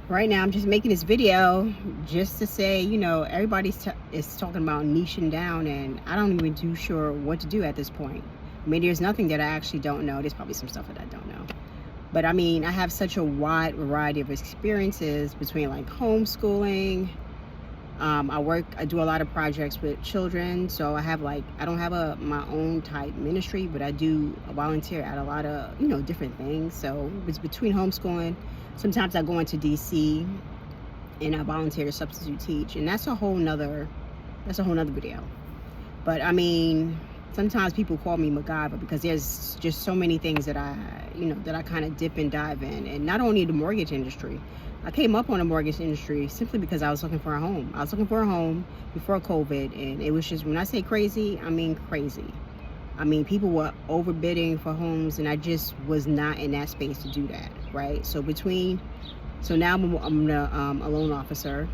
Right now I'm just making this video just to say, everybody is talking about niching down, and I don't even too sure what to do at this point. I mean, there's nothing that I actually don't know. There's probably some stuff that I don't know. But I mean, I have such a wide variety of experiences between like homeschooling. I do a lot of projects with children. So I don't have my own type ministry, but I do volunteer at a lot of, different things. So it's between homeschooling. Sometimes I go into DC and I volunteer to substitute teach. And that's a whole nother video. But I mean, sometimes people call me MacGyver because there's just so many things that I kind of dip and dive in. And not only the mortgage industry. I came up on the mortgage industry simply because I was looking for a home. I was looking for a home before COVID, and it was just, when I say crazy, I mean crazy. I mean, people were overbidding for homes, and I just was not in that space to do that, right? So now I'm a loan officer.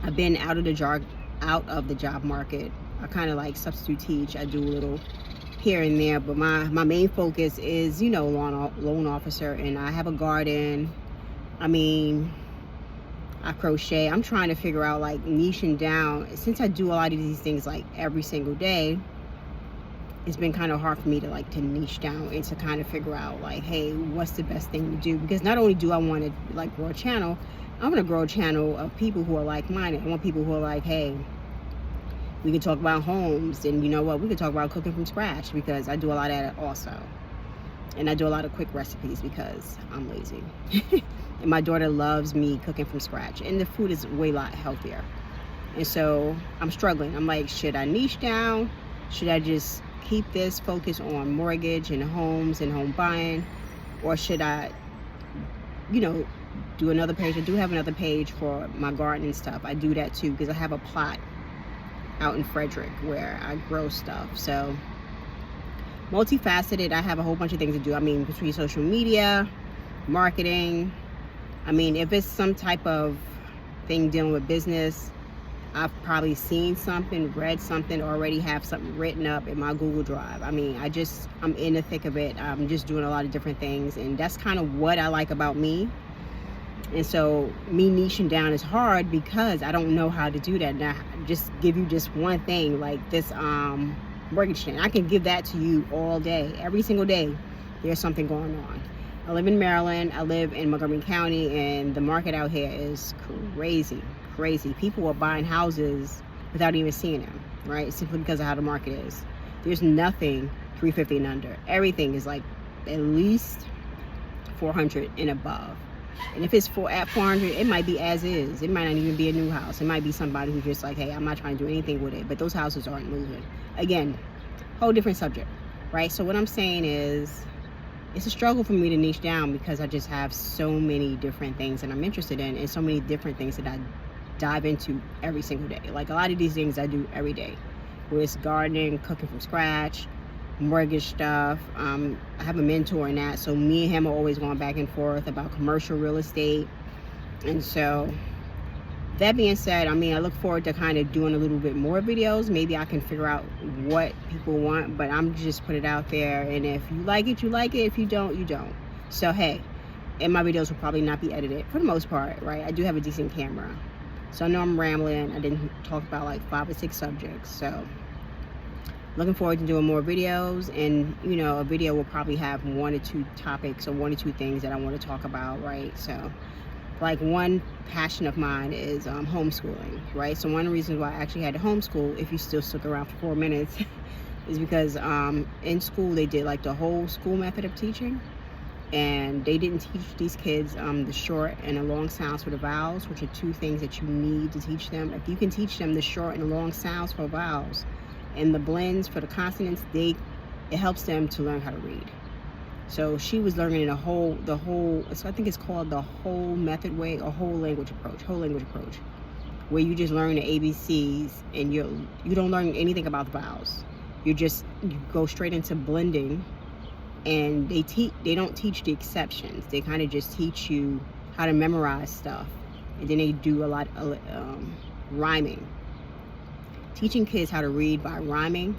I've been out of the job market. I kind of like substitute teach. I do a little here and there, but my main focus is, loan officer, and I have a garden. I mean, I crochet. I'm trying to figure out like niching down. Since I do a lot of these things like every single day, it's been kind of hard for me to niche down and to kind of figure out like, hey, what's the best thing to do? Because not only do I want to like grow a channel, I want to grow a channel of people who are like-minded. I want people who are like, hey, we can talk about homes, and you know what, we can talk about cooking from scratch, because I do a lot of that also. And I do a lot of quick recipes because I'm lazy. And my daughter loves me cooking from scratch, and the food is way a lot healthier. And so I'm struggling. I'm like, should I niche down? Should I just keep this focus on mortgage and homes and home buying? Or should I, do another page? I do have another page for my gardening stuff. I do that too because I have a plot out in Frederick where I grow stuff. So multifaceted. I have a whole bunch of things to do. I mean, between social media, marketing. I mean, if it's some type of thing dealing with business, I've probably seen something, read something, already have something written up in my Google Drive. I mean, I'm in the thick of it. I'm just doing a lot of different things, and that's kind of what I like about me. And so me niching down is hard because I don't know how to do that. Now, just give you just one thing like this mortgage thing. I can give that to you all day, every single day. There's something going on. I live in Maryland. I live in Montgomery County, and the market out here is crazy. People are buying houses without even seeing them, right? Simply because of how the market is. There's nothing 350 and under. Everything is like at least 400 and above. And if it's at 400, it might be as is. It might not even be a new house. It might be somebody who's just like, hey, I'm not trying to do anything with it. But those houses aren't moving. Again, whole different subject, right? So what I'm saying is, it's a struggle for me to niche down because I just have so many different things that I'm interested in, and so many different things that I dive into every single day. Like a lot of these things I do every day, whether it's gardening, cooking from scratch, mortgage stuff. I have a mentor in that, so me and him are always going back and forth about commercial real estate. And so that being said, I mean, I look forward to kind of doing a little bit more videos. Maybe I can figure out what people want, but I'm just put it out there. And if you like it, you like it. If you don't, you don't. So, hey, and my videos will probably not be edited for the most part, right? I do have a decent camera. So I know I'm rambling. I didn't talk about like 5 or 6 subjects. So looking forward to doing more videos. And, a video will probably have 1 or 2 topics or 1 or 2 things that I want to talk about, right? So like one passion of mine is homeschooling, right? So one of the reasons why I actually had to homeschool, if you still stuck around for 4 minutes, is because in school they did like the whole school method of teaching, and they didn't teach these kids the short and the long sounds for the vowels, which are 2 things that you need to teach them. If you can teach them the short and the long sounds for vowels and the blends for the consonants, it helps them to learn how to read. So she was learning so I think it's called the whole method way, or whole language approach, where you just learn the ABCs and you don't learn anything about the vowels. You go straight into blending, and they don't teach the exceptions. They kind of just teach you how to memorize stuff, and then they do a lot of rhyming. Teaching kids how to read by rhyming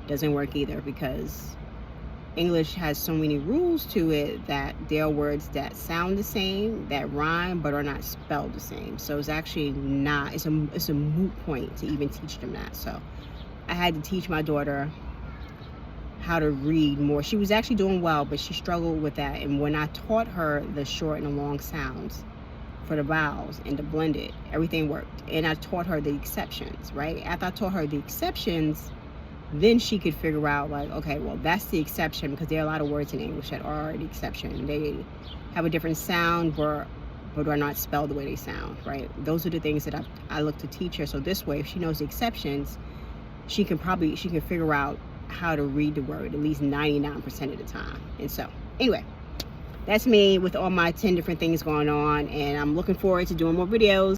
doesn't work either, because English has so many rules to it that there are words that sound the same, that rhyme, but are not spelled the same. So it's actually not, it's a moot point to even teach them that. So I had to teach my daughter how to read more. She was actually doing well, but she struggled with that. And when I taught her the short and the long sounds for the vowels and the blended, everything worked. And I taught her the exceptions, right? After I taught her the exceptions, then she could figure out, like, okay, well, that's the exception, because there are a lot of words in English that are the exception. They have a different sound, but are not spelled the way they sound, right? Those are the things that I look to teach her. So this way, if she knows the exceptions, she can figure out how to read the word at least 99% of the time. And so, anyway, that's me with all my 10 different things going on, and I'm looking forward to doing more videos.